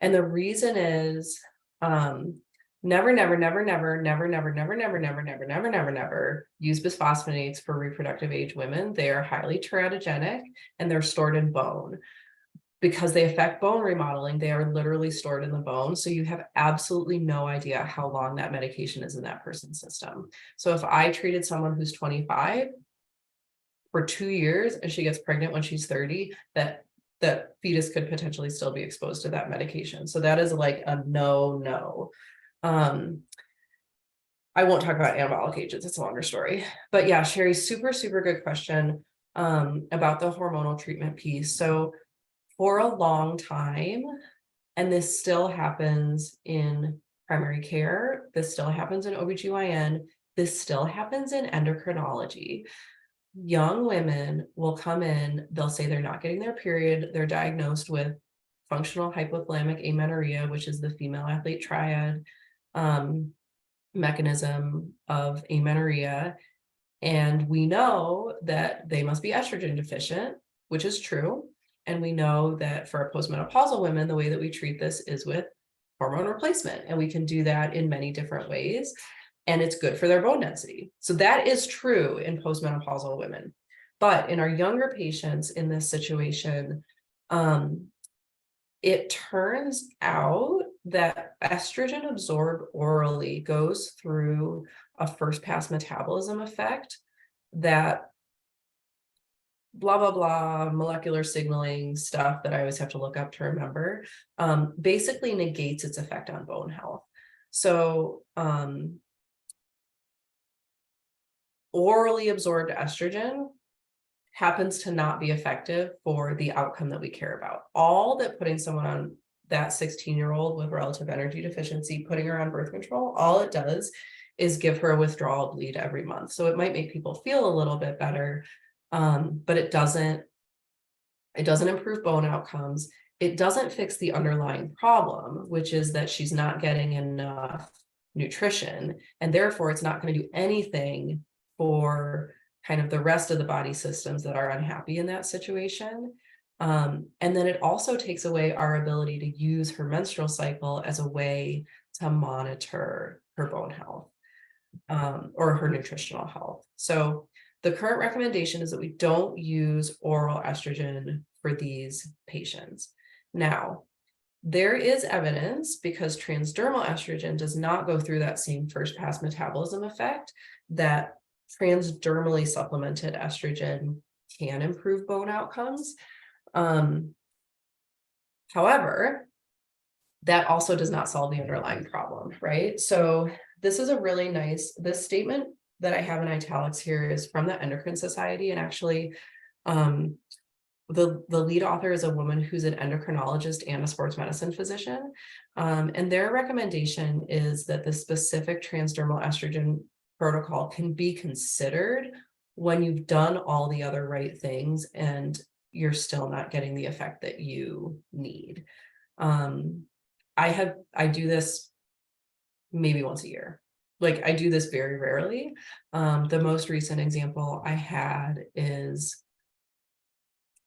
the reason is never use bisphosphonates for reproductive age women. They are highly teratogenic and they're stored in bone. Because they affect bone remodeling, they are literally stored in the bone. So you have absolutely no idea how long that medication is in that person's system. So if I treated someone who's 25 for 2 years and she gets pregnant when she's 30, that fetus could potentially still be exposed to that medication. So that is like a no. I won't talk about anabolic agents. It's a longer story. But yeah, Sherry, super good question about the hormonal treatment piece. So for a long time, and this still happens in primary care, this still happens in OBGYN, this still happens in endocrinology. Young women will come in, they'll say they're not getting their period, they're diagnosed with functional hypothalamic amenorrhea, which is the female athlete triad mechanism of amenorrhea. And we know that they must be estrogen deficient, which is true. And we know that for postmenopausal women, the way that we treat this is with hormone replacement. And we can do that in many different ways. And it's good for their bone density. So that is true in postmenopausal women. But in our younger patients in this situation, it turns out that estrogen absorbed orally goes through a first pass metabolism effect that blah, molecular signaling stuff that I always have to look up to remember, basically negates its effect on bone health. So orally absorbed estrogen happens to not be effective for the outcome that we care about. All that putting someone on that 16-year-old with relative energy deficiency, putting her on birth control, all it does is give her a withdrawal bleed every month. So it might make people feel a little bit better, but it doesn't improve bone outcomes. It doesn't fix the underlying problem, which is that she's not getting enough nutrition, and therefore it's not going to do anything for kind of the rest of the body systems that are unhappy in that situation. And then it also takes away our ability to use her menstrual cycle as a way to monitor her bone health. or her nutritional health. So the current recommendation is that we don't use oral estrogen for these patients. Now, there is evidence, because transdermal estrogen does not go through that same first pass metabolism effect, that transdermally supplemented estrogen can improve bone outcomes. However, that also does not solve the underlying problem, right? So this is a really nice, this statement that I have in italics here is from the Endocrine Society, and actually the lead author is a woman who's an endocrinologist and a sports medicine physician. And their recommendation is that the specific transdermal estrogen protocol can be considered when you've done all the other right things and you're still not getting the effect that you need. I do this maybe once a year. Like, I do this very rarely. The most recent example I had is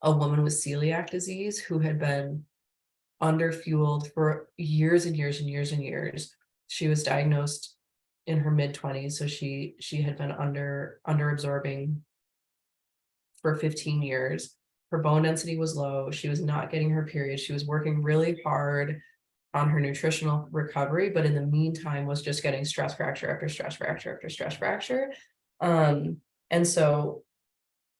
a woman with celiac disease who had been underfueled for years and years and years and years. She was diagnosed in her mid-20s, so she had been under absorbing for 15 years. Her bone density was low. She was not getting her period. She was working really hard on her nutritional recovery, but in the meantime was just getting stress fracture after stress fracture after stress fracture. And so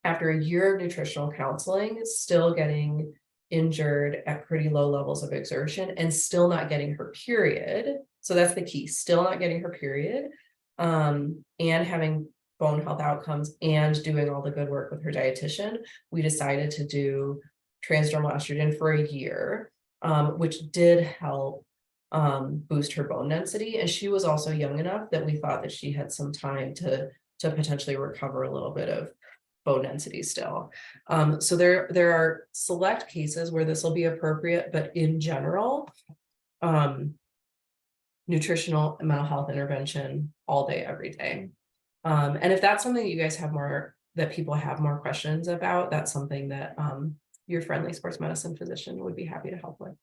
after a year of nutritional counseling, still getting injured at pretty low levels of exertion and still not getting her period. So that's the key, still not getting her period, and having bone health outcomes and doing all the good work with her dietitian. We decided to do transdermal estrogen for a year, which did help boost her bone density. And she was also young enough that we thought that she had some time to potentially recover a little bit of bone density still. So there are select cases where this will be appropriate, but in general, nutritional and mental health intervention all day, every day. And if that's something that you guys have more, that people have more questions about, that's something that your friendly sports medicine physician would be happy to help with.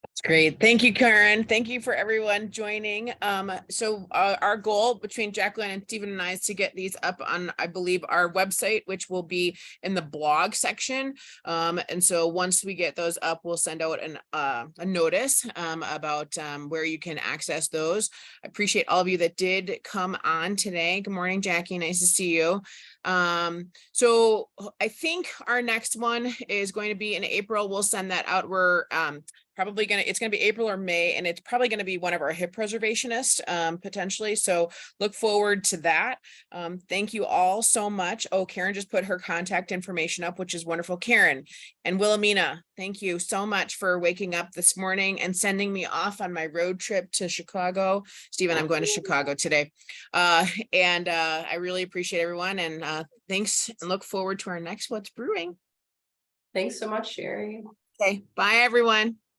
That's great. Thank you, Karen. Thank you for everyone joining. So our goal between Jacqueline and Stephen and I is to get these up on, I believe, our website, which will be in the blog section. And so once we get those up, we'll send out a notice about where you can access those. I appreciate all of you that did come on today. Good morning, Jackie. Nice to see you. So I think our next one is going to be in April. We'll send that out. We're probably it's going to be April or May, and it's probably going to be one of our hip preservationists potentially. So look forward to that. Thank you all so much. Oh, Karen just put her contact information up, which is wonderful. Karen and Wilhelmina, thank you so much for waking up this morning and sending me off on my road trip to Chicago. Stephen, I'm going to Chicago today. And I really appreciate everyone, and thanks, and look forward to our next What's Brewing. Thanks so much, Sherry. Okay, bye everyone.